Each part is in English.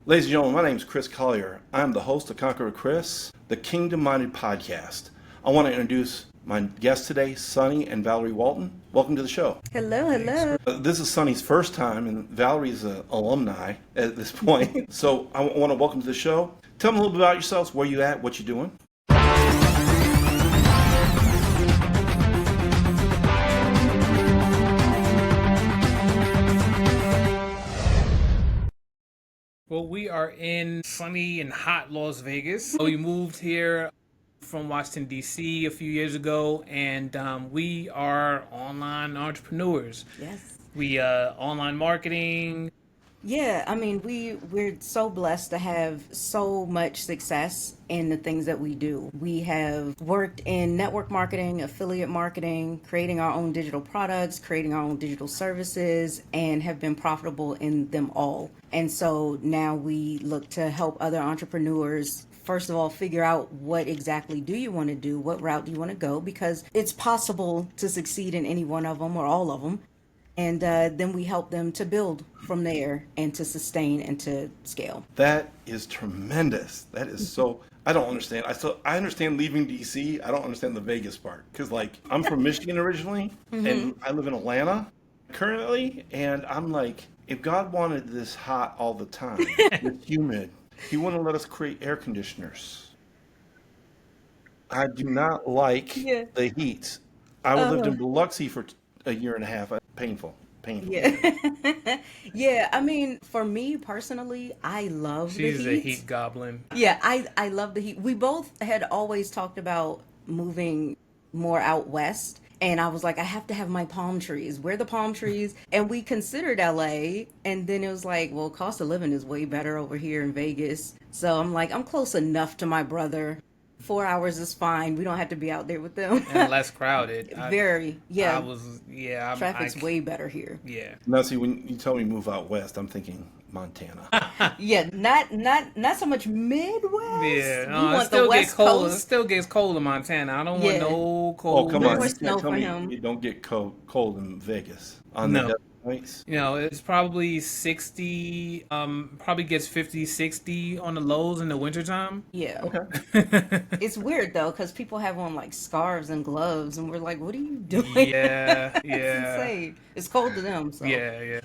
Ladies and gentlemen, my name is Chris Collier. I'm the host of Conquer with Chris, the Kingdom Minded podcast. I want to introduce my guest today, Sonny and Valerie Walton. Welcome to the show. Hello, hello. This is Sonny's first time, and Valerie's an alumni at this point. So I want to welcome to the show. Tell me a little bit about yourselves, where you at, what you doing. Well, we are in sunny and hot Las Vegas. We moved here from Washington, D.C. a few years ago, and we are online entrepreneurs. Yes. We online marketing. Yeah, I mean, we're so blessed to have so much success in the things that we do. We have worked in network marketing, affiliate marketing, creating our own digital products, creating our own digital services, and have been profitable in them all. And so now we look to help other entrepreneurs, first of all, figure out what exactly do you want to do, what route do you want to go, because it's possible to succeed in any one of them or all of them. And then we help them to build from there and to sustain and to scale. That is tremendous. That is so, I don't understand. I understand leaving DC. I don't understand the Vegas part. Because like, I'm from Michigan originally, and I live in Atlanta currently. And I'm like, if God wanted this hot all the time, it's humid, he wouldn't let us create air conditioners. I do not like the heat. I lived in Biloxi for a year and a half. Painful. Yeah. Yeah, I mean, for me personally, I love the She's heat. a heat goblin. Yeah, I love the heat. We both had always talked about moving more out west. And I was like, I have to have my palm trees. Where are the palm trees? And we considered LA. And then it was like, well, cost of living is way better over here in Vegas. So I'm like, I'm close enough to my brother. 4 hours is fine. We don't have to be out there with them. And less crowded. Very, yeah. Traffic's way. way better here. Yeah. Now, see, when you tell me move out west, I'm thinking Montana. Yeah, not so much Midwest. Yeah, We no, it want still the gets West cold. It Coast. still gets cold in Montana. I don't want Yeah. no Oh, cold. come on. More You snow can't tell for me him. you don't get cold in Vegas on the No. desert nights. You know, it's probably 60, probably gets 50, 60 on the lows in the wintertime. Yeah. Okay. It's weird though, because people have on like scarves and gloves, and we're like, "What are you doing?" Yeah, It's yeah, insane. It's cold to them. So yeah.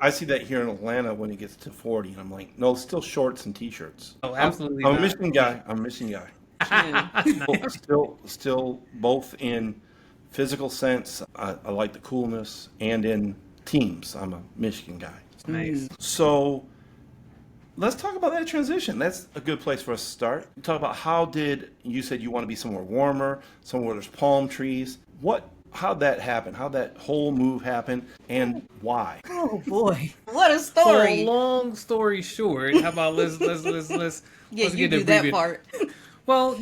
I see that here in Atlanta when it gets to 40, and I'm like, no, still shorts and t-shirts. Oh, absolutely I'm a not. Michigan guy. I'm a Michigan guy. Still both in physical sense. I like the coolness, and in teams, I'm a Michigan guy. Nice. So let's talk about that transition. That's a good place for us to start. Talk about you said you want to be somewhere warmer, somewhere where there's palm trees. How'd that happen? How'd that whole move happen, and why? Oh boy, what a So story! long story short, how about let's Yeah, let's you get do that abbreviated. part. Well,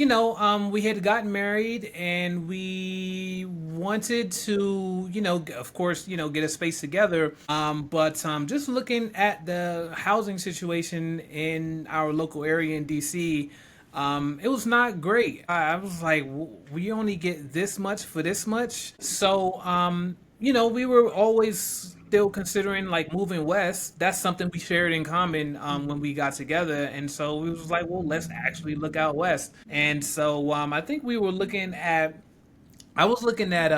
we had gotten married and we wanted to, of course, get a space together. But just looking at the housing situation in our local area in DC, it was not great. I was like, we only get this much for this much. So, we were always still considering like moving west. That's something we shared in common when we got together, and so we was like, well, let's actually look out west. And so I think we were looking at. I was looking at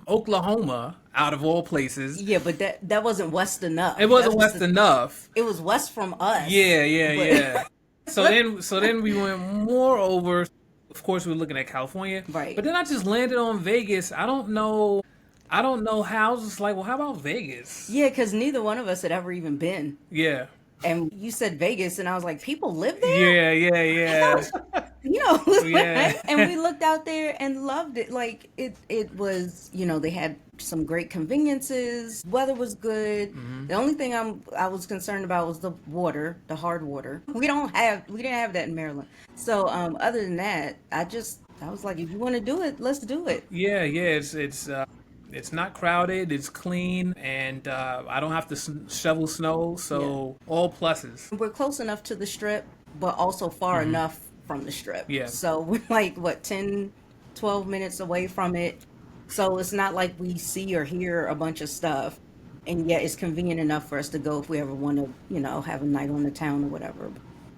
Oklahoma, out of all places. Yeah, but that wasn't west enough. It wasn't That's west enough. It was west from us. Yeah, But yeah. So then we went more over. Of course, we were looking at California, Right. But then I just landed on Vegas. I don't know how. I was just like, well, how about Vegas? Yeah, because neither one of us had ever even been. Yeah, And you said Vegas, and I was like, people live there? yeah. Yeah. And we looked out there and loved it. Like it was, they had some great conveniences. Weather was good. The only thing I was concerned about was the water, the hard water. We didn't have that in Maryland. So other than that, I was like, if you want to do it, let's do it. Yeah. It's not crowded. It's clean, and I don't have to shovel snow. So all pluses. We're close enough to the strip, but also far enough from the strip. Yeah. So we're like, 10, 12 minutes away from it. So it's not like we see or hear a bunch of stuff. and yet it's convenient enough for us to go if we ever want to, have a night on the town or whatever.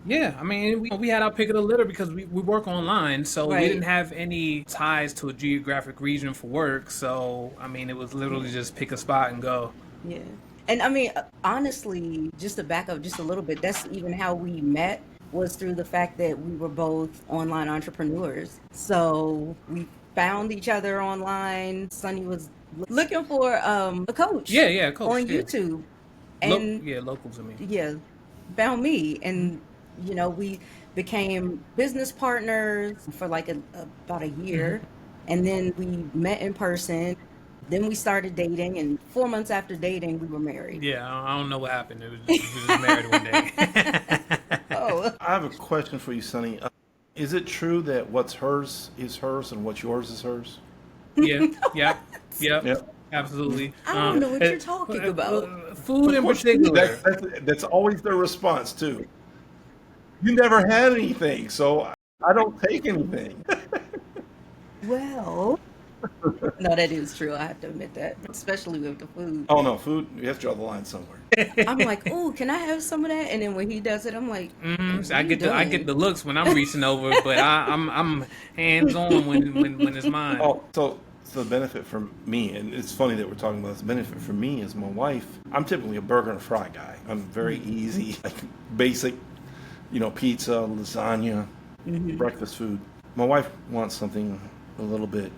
Yeah, I mean, we had our pick of the litter because we work online, so we Right. didn't have any ties to a geographic region for work. So, I mean, it was literally just pick a spot and go. Yeah. And I mean, honestly, just to back up just a little bit, that's even how we met, was through the fact that we were both online entrepreneurs. So we found each other online. Sonny was looking for a coach Yeah, coach. on Yeah, YouTube, and locals. I mean, yeah, found me. And we became business partners for like about a year, and then we met in person. Then we started dating, and 4 months after dating, we were married. yeah. I don't know what happened. We were just married one day. Oh, I have a question for you, Sonny. Is it true that what's hers is hers and what's yours is hers? Yeah, yeah, Yep. absolutely. I don't know what you're talking about. Food in particular. That's always their response too. You never had anything, so I don't take anything. Well, no, that is true. I have to admit that, especially with the food. Oh no, food. You have to draw the line somewhere. I'm like, oh, can I have some of that? And then when he does it, I'm like, So I get the looks when I'm reaching over, but I'm hands on when it's mine. Oh, so the benefit for me, and it's funny that we're talking about this. The benefit for me is my wife. I'm typically a burger and a fry guy. I'm very easy, like basic, pizza, lasagna, breakfast food. My wife wants something a little bit,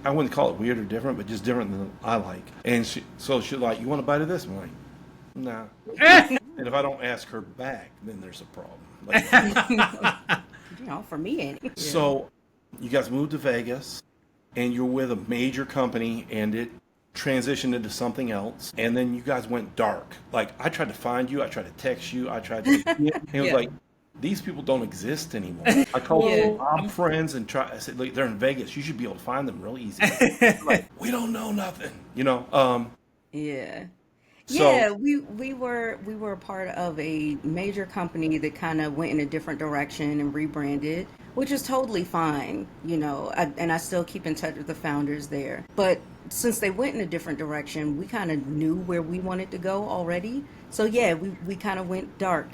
I wouldn't call it weird or different, but just different than I like. And she's like, you want a bite of this? I'm like, nah. And if I don't ask her back, then there's a problem. Like, for me, ain't it? so you guys moved to Vegas, and you're with a major company, and it transitioned into something else, and then you guys went dark. Like, I tried to find you, I tried to text you, I tried to, and it was like, these people don't exist anymore. I called my friends and I said, look, they're in Vegas. You should be able to find them real easy. Like, we don't know nothing, Yeah. So- Yeah, we were a part of a major company that kind of went in a different direction and rebranded, which is totally fine, and I still keep in touch with the founders there. But since they went in a different direction, we kind of knew where we wanted to go already. So yeah, we kind of went dark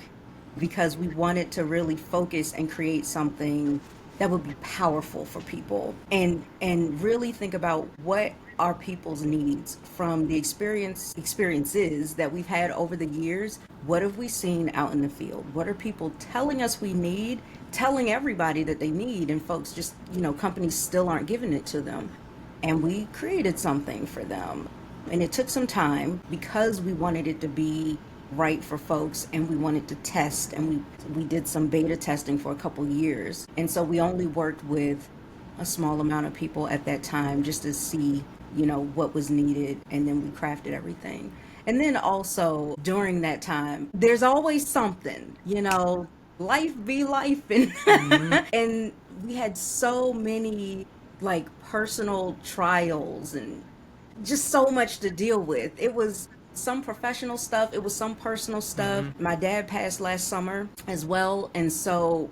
because we wanted to really focus and create something that would be powerful for people, and really think about what are people's needs from the experiences that we've had over the years. What have we seen out in the field? What are people telling us we need, telling everybody that they need, and folks just, companies still aren't giving it to them. And we created something for them. And it took some time because we wanted it to be right for folks, and we wanted to test, and we did some beta testing for a couple years. And so we only worked with a small amount of people at that time just to see, what was needed, and then we crafted everything. And then also during that time, there's always something, life be life, and and we had so many like personal trials and just so much to deal with. It was some professional stuff, it was some personal stuff. My dad passed last summer as well, and so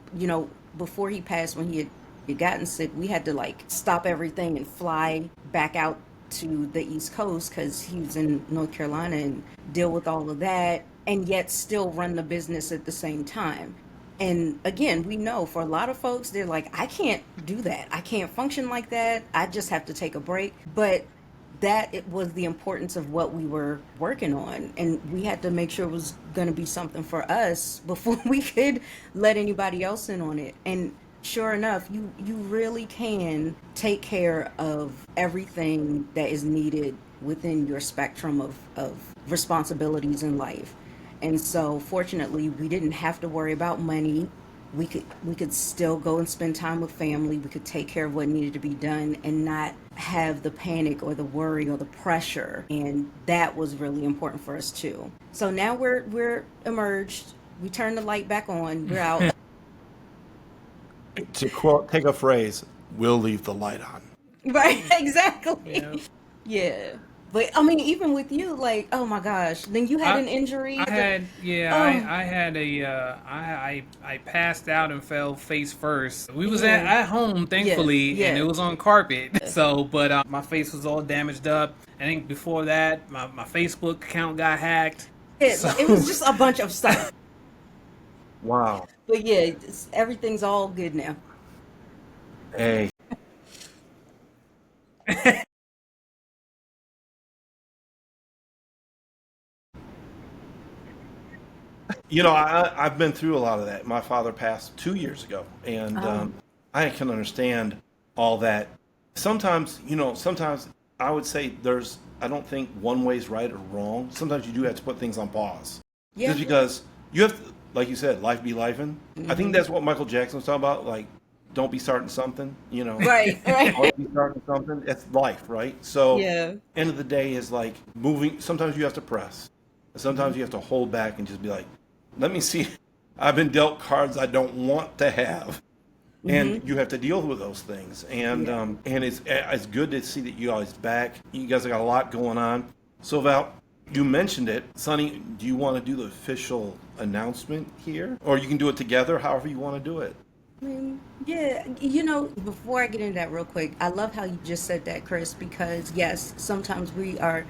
before he passed, when he had gotten sick, we had to like stop everything and fly back out to the East Coast because he was in North Carolina, and deal with all of that, and yet still run the business at the same time. And again, we know for a lot of folks, they're like, I can't do that, I can't function like that, I just have to take a break. But that it was the importance of what we were working on, and we had to make sure it was going to be something for us before we could let anybody else in on it. And sure enough, you really can take care of everything that is needed within your spectrum of responsibilities in life. And so fortunately, we didn't have to worry about money. We could still go and spend time with family. We could take care of what needed to be done and not have the panic or the worry or the pressure. And that was really important for us too. So now we're emerged. We turned the light back on. We're out. To take a phrase, we'll leave the light on. Right, exactly. Yeah. But I mean, even with you, like, oh my gosh, then you had I an injury. I had, yeah, Oh, I had a I passed out and fell face first. We was yeah, at home, yeah, thankfully, and it yeah. was on carpet. So, but my face was all damaged up. I think before that, my Facebook account got hacked. So It was just a bunch of stuff. Wow. But yeah, everything's all good now. Hey, I've been through a lot of that. My father passed 2 years ago, and Oh, I can understand all that. Sometimes, sometimes I would say I don't think one way is right or wrong. Sometimes you do have to put things on pause. yeah. Just because you have to, like you said, life be lifing. I think Hmm. that's what Michael Jackson was talking about. Like, don't be starting something, Right, always right. be starting something. It's life, right? So, Yeah. end of the day is like moving. Sometimes you have to press. Mhm. Sometimes you have to hold back and just be like, let me see. I've been dealt cards I don't want to have, and Mhm. you have to deal with those things. Yeah. And it's good to see that you guys back. You guys have got a lot going on. So Val, you mentioned it, Sonny. Do you want to do the official announcement here, or you can do it together, however you want to do it? Yeah, before I get into that real quick, I love how you just said that, Chris, because yes, sometimes we are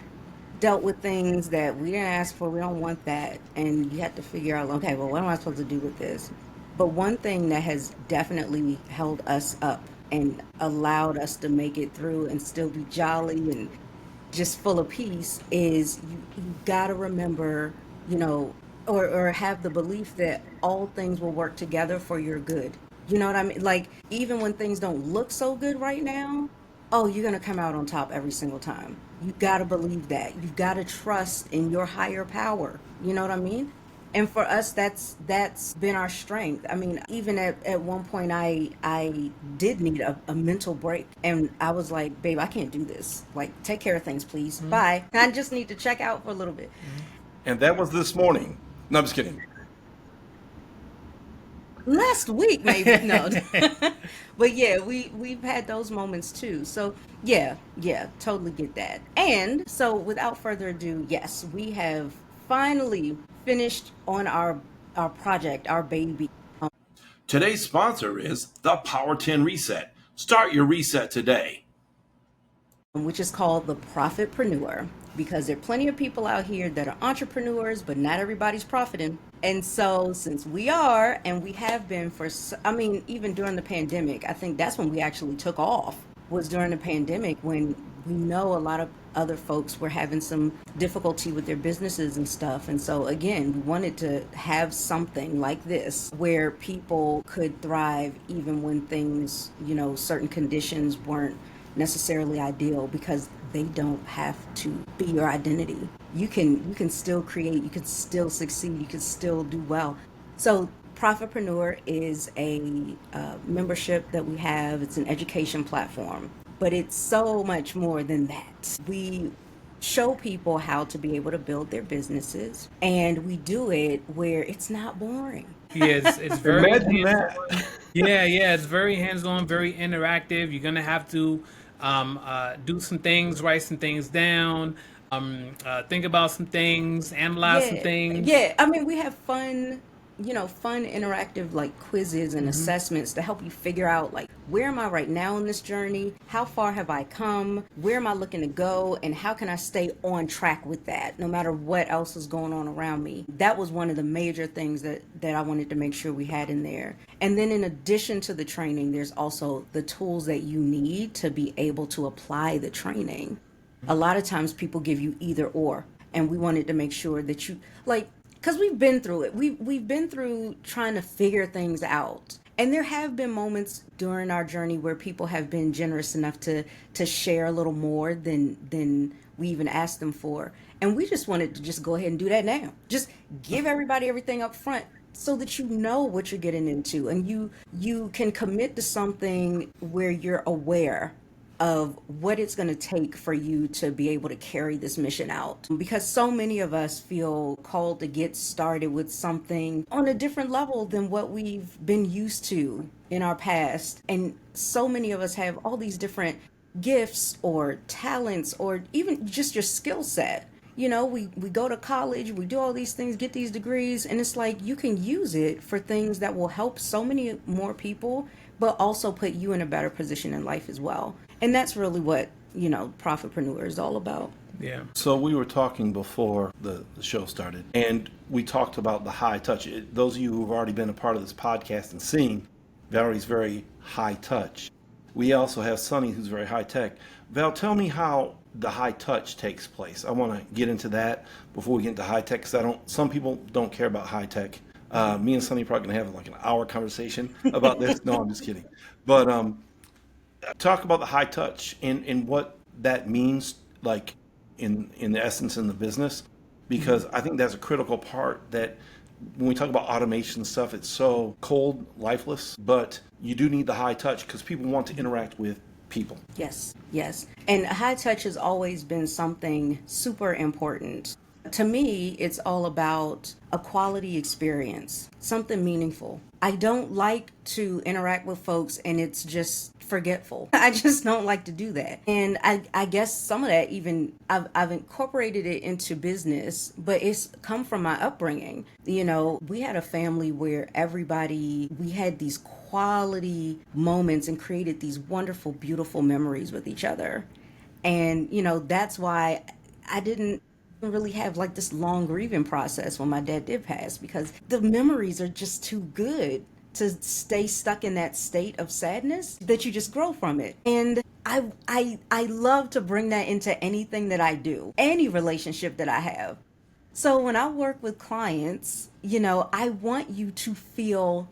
dealt with things that we didn't ask for, we don't want that, and you have to figure out, okay, well, what am I supposed to do with this? But one thing that has definitely held us up and allowed us to make it through and still be jolly and just full of peace is you got to remember, you know, or have the belief that all things will work together for your good. You know what I mean? Like, even when things don't look so good right now, oh, you're going to come out on top every single time. You got to believe that. You've got to trust in your higher power. You know what I mean? And for us, that's been our strength. I mean, even at one point, I did need a mental break, and I was like, babe, I can't do this. Like, take care of things, please. Mhm, Bye. I just need to check out for a little bit. mhm. And that was this morning. No, I'm just kidding. Last week, maybe. No. But yeah, we've had those moments too. So yeah, yeah, totally get that. And so without further ado, yes, we have finally finished on our project, our baby. Today's sponsor is the Power 10 Reset. Start your reset today. Which is called the Profitpreneur, because there are plenty of people out here that are entrepreneurs, but not everybody's profiting. And so, since we are, and we have been I mean, even during the pandemic, I think that's when we actually took off, was during the pandemic when we know a lot of other folks were having some difficulty with their businesses and stuff. And so, again, we wanted to have something like this where people could thrive even when things, certain conditions weren't necessarily ideal, because they don't have to be your identity. You can still create, you can still succeed, you can still do well. So Profitpreneur is a membership that we have. It's an education platform, but it's so much more than that. We show people how to be able to build their businesses, and we do it where it's not boring. Yeah, it's very Imagine hands that. on. Yeah, yeah, it's very hands on, very interactive. You're gonna have to do some things, write some things down, think about some things, analyze some Yeah, things. yeah. I mean, we have fun, fun interactive like quizzes and Hmm. assessments to help you figure out like, where am I right now in this journey? How far have I come? Where am I looking to go? And how can I stay on track with that no matter what else is going on around me? That was one of the major things that I wanted to make sure we had in there. And then in addition to the training, there's also the tools that you need to be able to apply the training. A lot of times people give you either or, and we wanted to make sure that you like, because we've been through it, we've been through trying to figure things out, and there have been moments during our journey where people have been generous enough to share a little more than we even asked them for, and we just wanted to just go ahead and do that now. Just give everybody everything up front so that you know what you're getting into, and you can commit to something where you're aware of what it's going to take for you to be able to carry this mission out. Because so many of us feel called to get started with something on a different level than what we've been used to in our past. And so many of us have all these different gifts or talents or even just your skill set. We go to college, we do all these things, get these degrees, and it's like you can use it for things that will help so many more people, but also put you in a better position in life as well. And that's really what, Profitpreneur is all about. Yeah. So we were talking before the show started, and we talked about the high touch. Those of you who've already been a part of this podcast and seen, Valerie's very high touch. We also have Sonny, who's very high tech. Val, tell me how the high touch takes place. I want to get into that before we get into high tech, because some people don't care about high tech. Me and Sonny are probably going to have like an hour conversation about this. No, I'm just kidding. But talk about the high touch and what that means, like in the essence in the business, because I think that's a critical part. That when we talk about automation stuff, it's so cold, lifeless, but you do need the high touch because people want to interact with people. Yes, yes. And high touch has always been something super important. To me, it's all about a quality experience, something meaningful. I don't like to interact with folks and it's just forgetful. I just don't like to do that. And I guess some of that even I've incorporated it into business, but it's come from my upbringing. We had a family where we had these quality moments and created these wonderful, beautiful memories with each other. And, that's why I didn't really have like this long grieving process when my dad did pass, because the memories are just too good to stay stuck in that state of sadness that you just grow from it. And I love to bring that into anything that I do, any relationship that I have. So when I work with clients, I want you to feel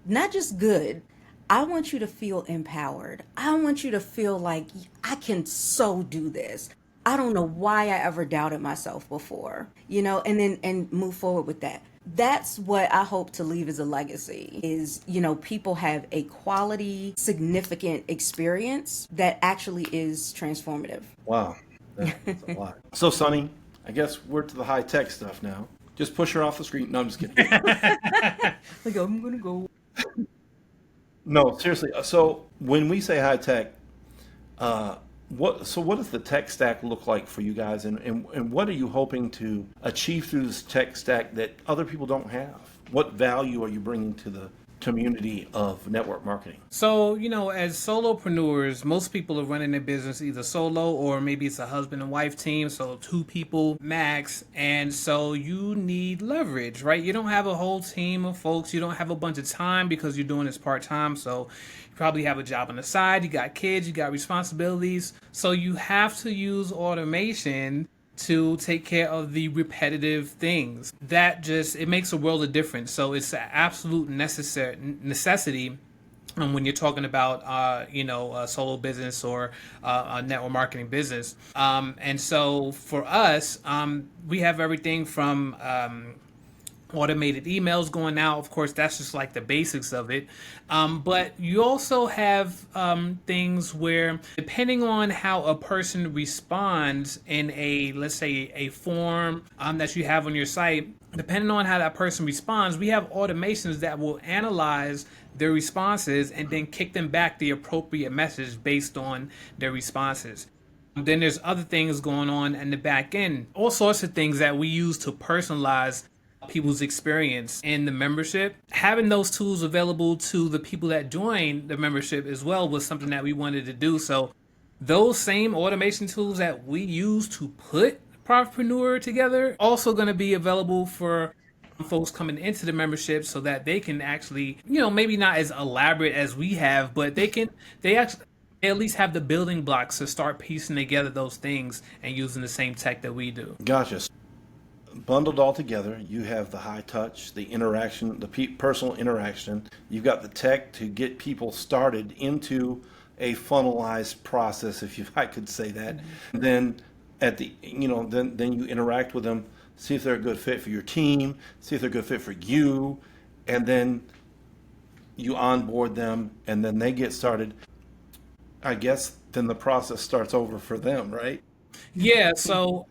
not just good, I want you to feel empowered. I want you to feel like I can so do this. I don't know why I ever doubted myself before, and move forward with that. That's what I hope to leave as a legacy is, people have a quality, significant experience that actually is transformative. Wow, that's a lot. So Sonny, I guess we're to the high tech stuff now. Just push her off the screen. No, I'm just kidding. Like, I'm going to go. No, seriously. So when we say high tech, what does the tech stack look like for you guys, and what are you hoping to achieve through this tech stack that other people don't have? What value are you bringing to the community of network marketing? So, as solopreneurs, most people are running their business either solo or maybe it's a husband and wife team, so 2 people max. And so you need leverage, right? You don't have a whole team of folks. You don't have a bunch of time because you're doing this part-time. So you probably have a job on the side. You got kids, you got responsibilities. So you have to use automation to take care of the repetitive things. It makes a world of difference. So it's an absolute necessity when you're talking about, a solo business or a network marketing business. And so for us, we have everything from automated emails going out. Of course, that's just like the basics of it. But you also have things where, depending on how a person responds in let's say a form that you have on your site, depending on how that person responds, we have automations that will analyze their responses and then kick them back the appropriate message based on their responses. Then there's other things going on in the back end, all sorts of things that we use to personalize people's experience in the membership. Having those tools available to the people that join the membership as well was something that we wanted to do. So those same automation tools that we use to put Profitpreneur together also going to be available for folks coming into the membership, so that they can actually, maybe not as elaborate as we have, but they at least have the building blocks to start piecing together those things and using the same tech that we do. Gotcha. Bundled all together, you have the high touch, the interaction, the personal interaction. You've got the tech to get people started into a funnelized process, if I could say that. And then at the, then you interact with them, see if they're a good fit for your team, see if they're a good fit for you, and then you onboard them, and then they get started. I guess then the process starts over for them, right? Yeah. So,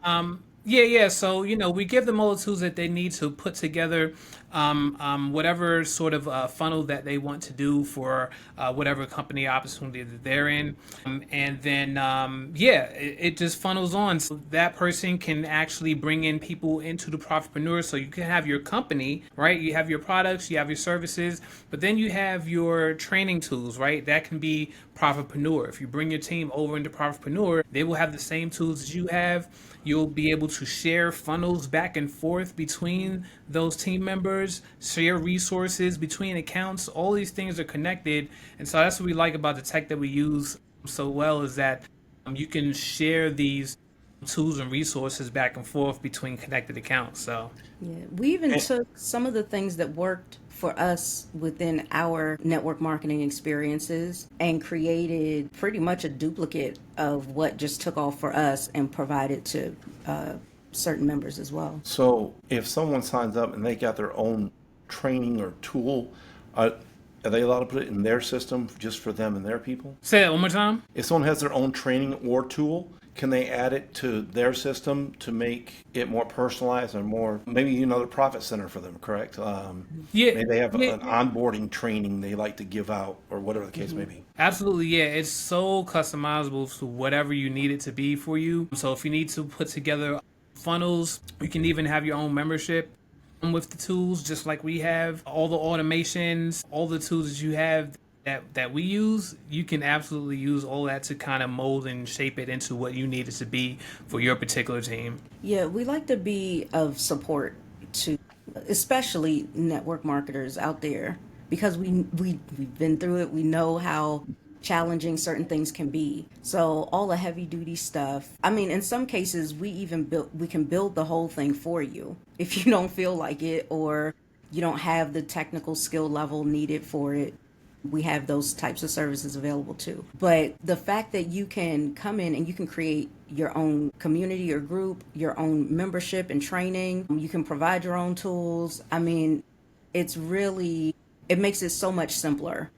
Yeah. So, we give them all the tools that they need to put together whatever sort of funnel that they want to do for whatever company opportunity that they're in. And then, it just funnels on. So that person can actually bring in people into the Profitpreneur. So you can have your company, right? You have your products, you have your services, but then you have your training tools, right? That can be Profitpreneur. If you bring your team over into Profitpreneur, they will have the same tools that you have. You'll be able to share funnels back and forth between those team members, share resources between accounts. All these things are connected. And so that's what we like about the tech that we use so well, is that you can share these tools and resources back and forth between connected accounts. So Yeah, we even And took some of the things that worked for us within our network marketing experiences and created pretty much a duplicate of what just took off for us and provided to certain members as well. so if someone signs up and they got their own training or tool, are they allowed to put it in their system just for them and their people? say that one more time. If someone has their own training or tool, can they add it to their system to make it more personalized and more, maybe another profit center for them, correct? Yeah, Maybe they have yeah, an onboarding training they like to give out or whatever the case may be. absolutely. Yeah, it's so customizable to whatever you need it to be for you. So if you need to put together funnels, you can even have your own membership with the tools, just like we have all the automations, all the tools that you have that we use. You can absolutely use all that to kind of mold and shape it into what you need it to be for your particular team. Yeah, we like to be of support to especially network marketers out there because we've been through it. We know how challenging certain things can be. So all the heavy duty stuff. I mean, in some cases we can build the whole thing for you if you don't feel like it or you don't have the technical skill level needed for it. We have those types of services available too. But the fact that you can come in and you can create your own community or group, your own membership and training, you can provide your own tools. I mean, it makes it so much simpler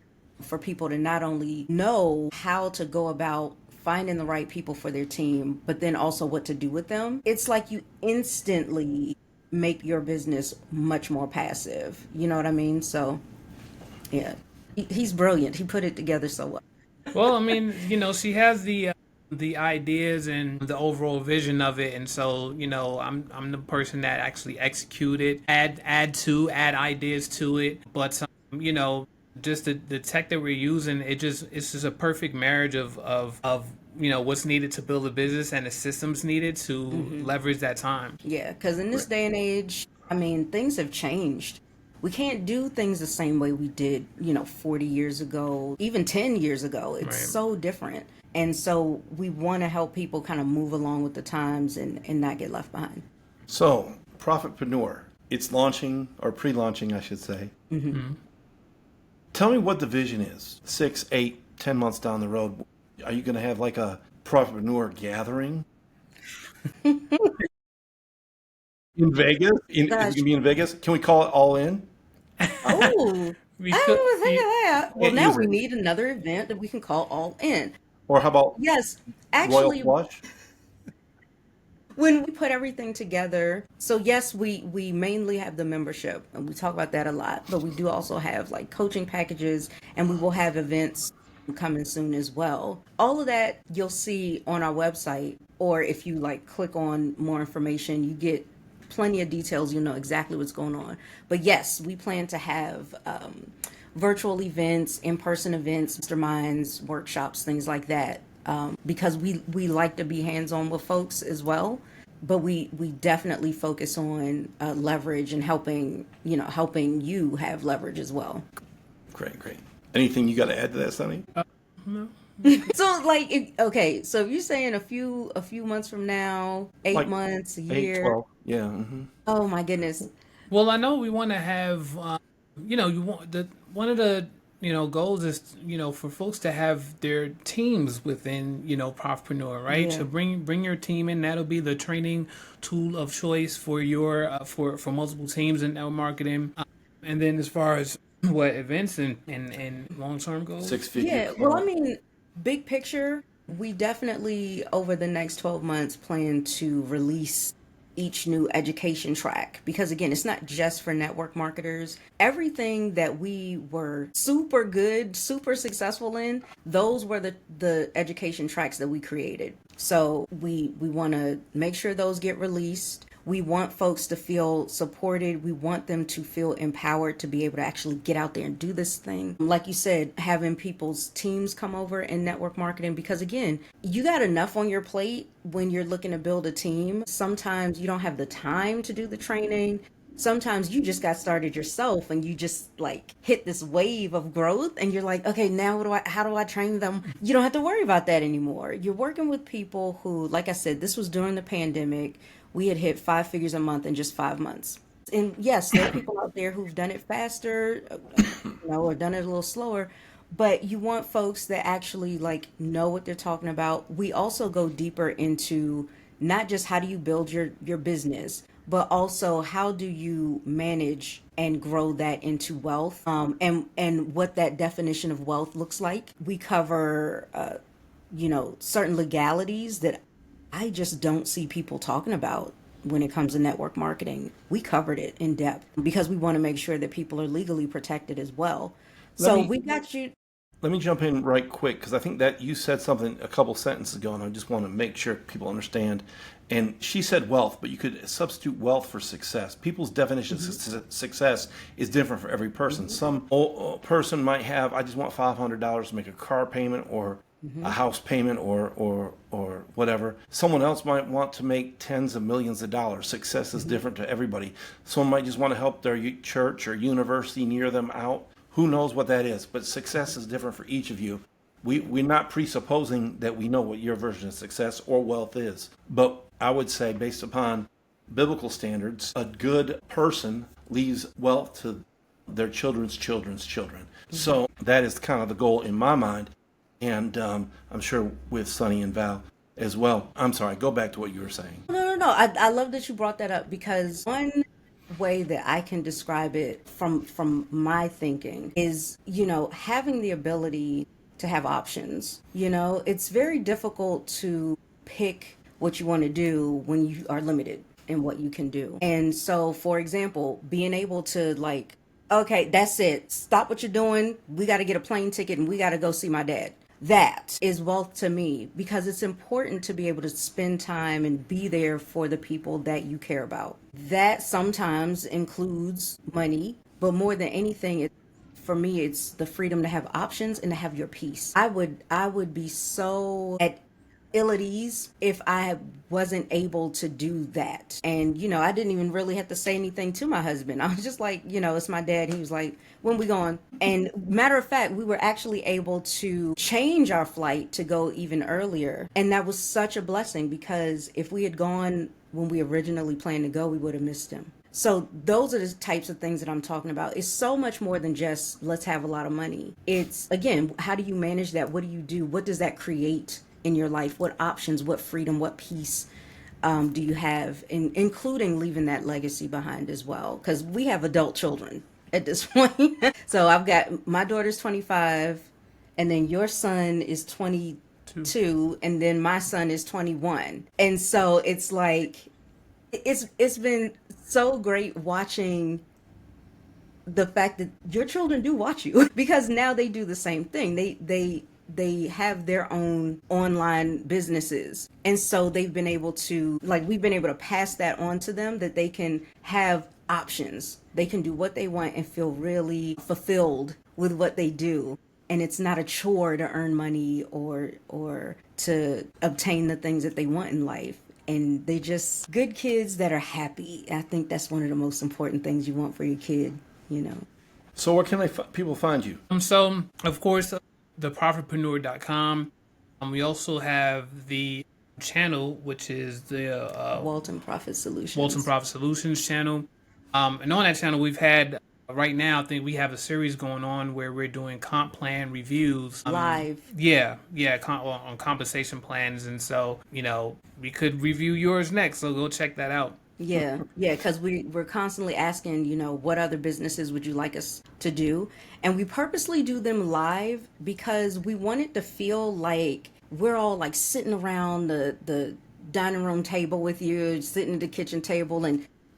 for people to not only know how to go about finding the right people for their team, but then also what to do with them. It's like you instantly make your business much more passive. You know what I mean? So, yeah. He's brilliant. He put it together so well. Well, I mean, she has the ideas and the overall vision of it, and so I'm the person that actually execute it, add ideas to it, but just the tech that we're using, it's just a perfect marriage of what's needed to build a business and the systems needed to leverage that time. Yeah, because in this day and age, I mean, things have changed. We can't do things the same way we did, 40 years ago, even 10 years ago. It's Right. so different. And so we want to help people kind of move along with the times and not get left behind. So, Profitpreneur, it's launching or pre-launching, I should say. Tell me what the vision is. 6, 8, 10 months down the road, are you going to have like a Profitpreneur gathering in Vegas? Is it going to be in Vegas? Can we call it All In? Oh, We I could, didn't even think of that. Well, Can't now use we it. need another event that we can call All In. Or how about Yes, Royal actually, Flush? when we put everything together, so yes, we mainly have the membership and we talk about that a lot, but we do also have like coaching packages and we will have events coming soon as well. All of that you'll see on our website, or if you like click on more information, you get plenty of details. You'll know exactly what's going on. But yes, we plan to have virtual events, in-person events, masterminds, workshops, things like that, because we like to be hands-on with folks as well. But we definitely focus on leverage and helping you have leverage as well. Great, great. Anything you got to add to that, Sonny? no. So okay, so if you're saying a few months from now, 8 Like months, a 8, year. 12. Yeah. Mm-hmm. Oh my goodness. Well, I know we want to have, you want one of the goals is for folks to have their teams within Profitpreneur, right? Yeah. To bring your team in. That'll be the training tool of choice for your for multiple teams in network marketing. And then as far as what events and long term goals. 650. Yeah, well, I mean, big picture, we definitely over the next 12 months plan to release each new education track, because again, it's not just for network marketers. Everything that we were super good, super successful in, those were the education tracks that we created. So we want to make sure those get released. We want folks to feel supported. We want them to feel empowered to be able to actually get out there and do this thing. Like you said, having people's teams come over in network marketing, because again, you got enough on your plate when you're looking to build a team. Sometimes you don't have the time to do the training. Sometimes you just got started yourself and you just like hit this wave of growth and you're like, okay, now how do I train them? You don't have to worry about that anymore. You're working with people who, like I said, this was during the pandemic. We had hit 5 figures a month in just 5 months. And yes, there are people out there who've done it faster, or done it a little slower, but you want folks that actually like know what they're talking about. We also go deeper into not just how do you build your business, but also how do you manage and grow that into wealth, and what that definition of wealth looks like. We cover, certain legalities that I just don't see people talking about when it comes to network marketing. We covered it in depth because we want to make sure that people are legally protected as well. We got you. Let me jump in right quick because I think that you said something a couple sentences ago, and I just want to make sure people understand. And she said wealth, but you could substitute wealth for success. People's definition of success is different for every person. Some person might have, I just want $500 to make a car payment or a house payment or whatever. Someone else might want to make tens of millions of dollars. Success is different to everybody. Someone might just want to help their church or university near them out. Who knows what that is? But success is different for each of you. We're not presupposing that we know what your version of success or wealth is. But I would say, based upon biblical standards, a good person leaves wealth to their children's children's children. So that is kind of the goal in my mind. And I'm sure with Sonny and Val as well. I'm sorry, go back to what you were saying. No. I love that you brought that up, because one way that I can describe it from my thinking is, having the ability to have options. It's very difficult to pick what you want to do when you are limited in what you can do. And so, for example, being able to like, okay, that's it. Stop what you're doing. We got to get a plane ticket and we got to go see my dad. That is wealth to me, because it's important to be able to spend time and be there for the people that you care about. That sometimes includes money, but more than anything, for me, it's the freedom to have options and to have your peace. I would be so at ill at ease if I wasn't able to do that. And, I didn't even really have to say anything to my husband. I was just like, it's my dad. He was like, when we going? And matter of fact, we were actually able to change our flight to go even earlier. And that was such a blessing, because if we had gone when we originally planned to go, we would have missed him. So those are the types of things that I'm talking about. It's so much more than just let's have a lot of money. It's, again, how do you manage that? What do you do? What does that create in your life? What options, what freedom, what peace do you have, including leaving that legacy behind as well? Because we have adult children at this point. So I've got, my daughter's 25, and then your son is 22, and then my son is 21. And so it's like, it's been so great watching the fact that your children do watch you, because now they do the same thing. They have their own online businesses. And so they've been able to, we've been able to pass that on to them, that they can have options. They can do what they want and feel really fulfilled with what they do. And it's not a chore to earn money or to obtain the things that they want in life. And they just good kids that are happy. I think that's one of the most important things you want for your kid, So where can people find you? So, of course, theprofitpreneur.com. We also have the channel, which is the Walton Profit Solutions. Walton Profit Solutions channel. And on that channel, we've had, right now, I think we have a series going on where we're doing comp plan reviews. Live. On compensation plans. And so, we could review yours next. So go check that out. Yeah, because we're constantly asking, what other businesses would you like us to do? And we purposely do them live because we want it to feel like we're all like sitting around the dining room table with you, sitting at the kitchen table,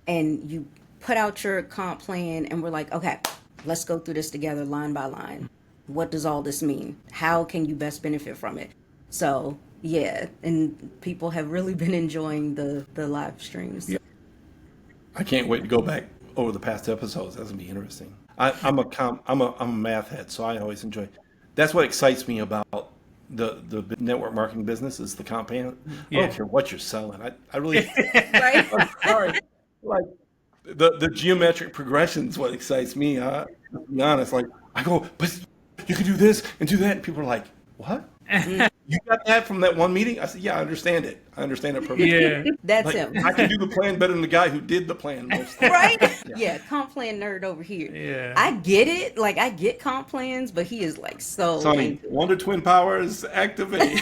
and you put out your comp plan, and we're like, okay, let's go through this together line by line. What does all this mean? How can you best benefit from it? So yeah, and people have really been enjoying the live streams. Yeah. I can't wait to go back over the past episodes. That's gonna be interesting. I'm a math head, so I always enjoy. That's what excites me about the network marketing business is the comp plan. I don't care what you're selling. I really Right? I'm sorry. Like the geometric progression is what excites me. To be honest, like I go, but you can do this and do that, and people are like, "What? You got that from that one meeting?" I said, "Yeah, I understand it. I understand it perfectly." Yeah. That's Like, him. I can do the plan better than the guy who did the plan most of the time. Right? Yeah, comp plan nerd over here. Yeah. I get it. Like, I get comp plans, but he is like so Sonny, into it. Wonder Twin powers activate.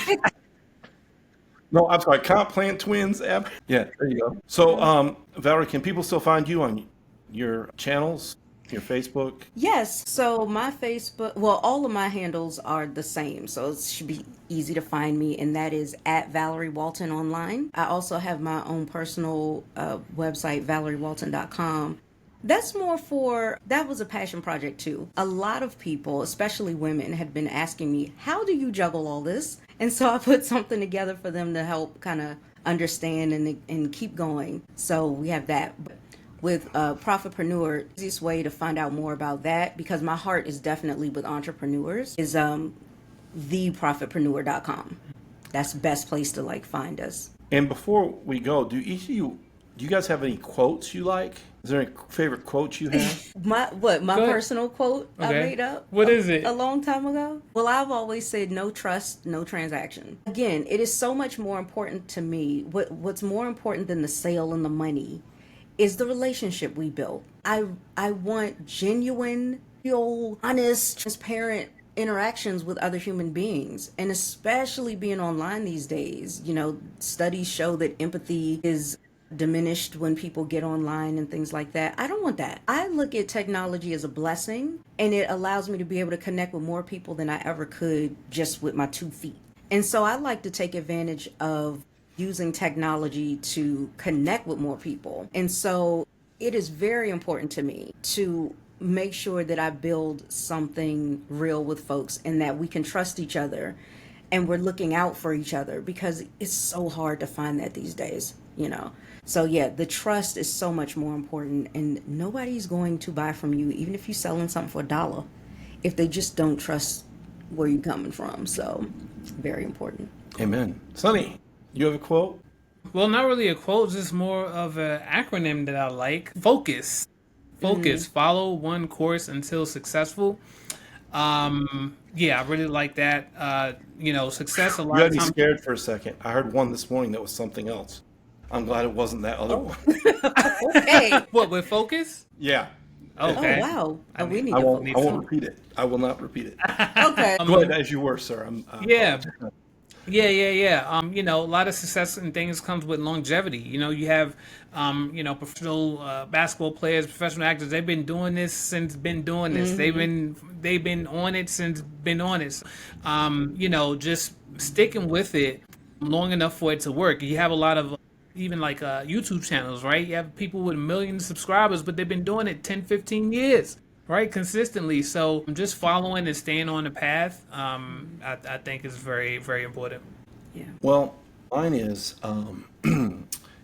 No, I'm sorry, comp plan twins app. Yeah, there you go. So, Valerie, can people still find you on your channels, your Facebook? Yes. So my Facebook, well, all of my handles are the same. So it should be easy to find me. And that is at Valerie Walton online. I also have my own personal website, valeriewalton.com. That's more that was a passion project too. A lot of people, especially women, had been asking me, how do you juggle all this? And so I put something together for them to help kind of understand and keep going. So we have that. With Profitpreneur, the easiest way to find out more about that, because my heart is definitely with entrepreneurs, is theprofitpreneur.com. That's the best place to like find us. And before we go, do you guys have any quotes you like? Is there any favorite quotes you have? My Go ahead. personal quote I Okay. made up. What is it? A long time ago. Well, I've always said no trust, no transaction. Again, it is so much more important to me. What's more important than the sale and the money is the relationship we built. I want genuine, real, honest, transparent interactions with other human beings, and especially being online these days. You know, studies show that empathy is diminished when people get online and things like that. I don't want that. I look at technology as a blessing, and it allows me to be able to connect with more people than I ever could just with my 2 feet. And so I like to take advantage of using technology to connect with more people. And so it is very important to me to make sure that I build something real with folks and that we can trust each other and we're looking out for each other, because it's so hard to find that these days, you know. So yeah, the trust is so much more important, and nobody's going to buy from you, even if you're selling something for $1, if they just don't trust where you're coming from. So very important. Amen. Sonny, you have a quote? Well, not really a quote, just more of an acronym that I like. Focus. Focus. Follow one course until successful. Yeah, I really like that. Success a lot You had of me times. scared for a second. I heard one this morning that was something else. I'm glad it wasn't that other one. Okay. What, with focus? Yeah. Okay. Oh wow. Oh, we need I to won't need I won't some. repeat it. I will not repeat it. Okay. Go ahead as you were, sir. Yeah. Yeah. A lot of success and things comes with longevity. You have, professional basketball players, professional actors. They've been doing this since been doing this. They've been on it since been on it. Just sticking with it long enough for it to work. You have a lot of even like YouTube channels, right? You have people with millions of subscribers, but they've been doing it 10, 15 years. Right, consistently. So just following and staying on the path, I think is very, very important. Yeah. Well, mine is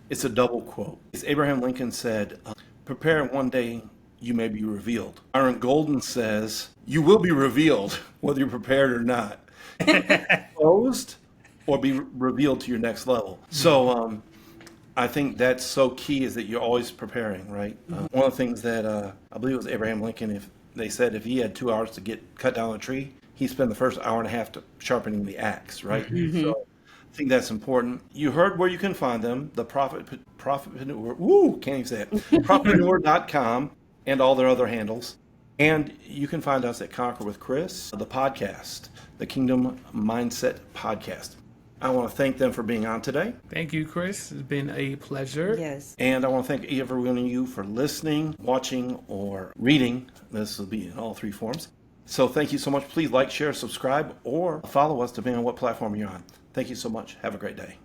it's a double quote. It's Abraham Lincoln said, "Prepare, and one day you may be revealed." Aaron Golden says, "You will be revealed whether you're prepared or not, closed or be revealed to your next level." So I think that's so key, is that you're always preparing, right? One of the things that I believe it was Abraham Lincoln, if they said if he had 2 hours to cut down a tree, he'd spend the first hour and a half to sharpening the axe, right? So I think that's important. You heard where you can find them, the Profitpreneur, can't even say it, Profitpreneur.com and all their other handles. And you can find us at Conquer with Chris, the podcast, the Kingdom Mindset Podcast. I want to thank them for being on today. Thank you, Chris. It's been a pleasure. Yes. And I want to thank every one of you for listening, watching, or reading. This will be in all 3 forms. So thank you so much. Please like, share, subscribe, or follow us depending on what platform you're on. Thank you so much. Have a great day.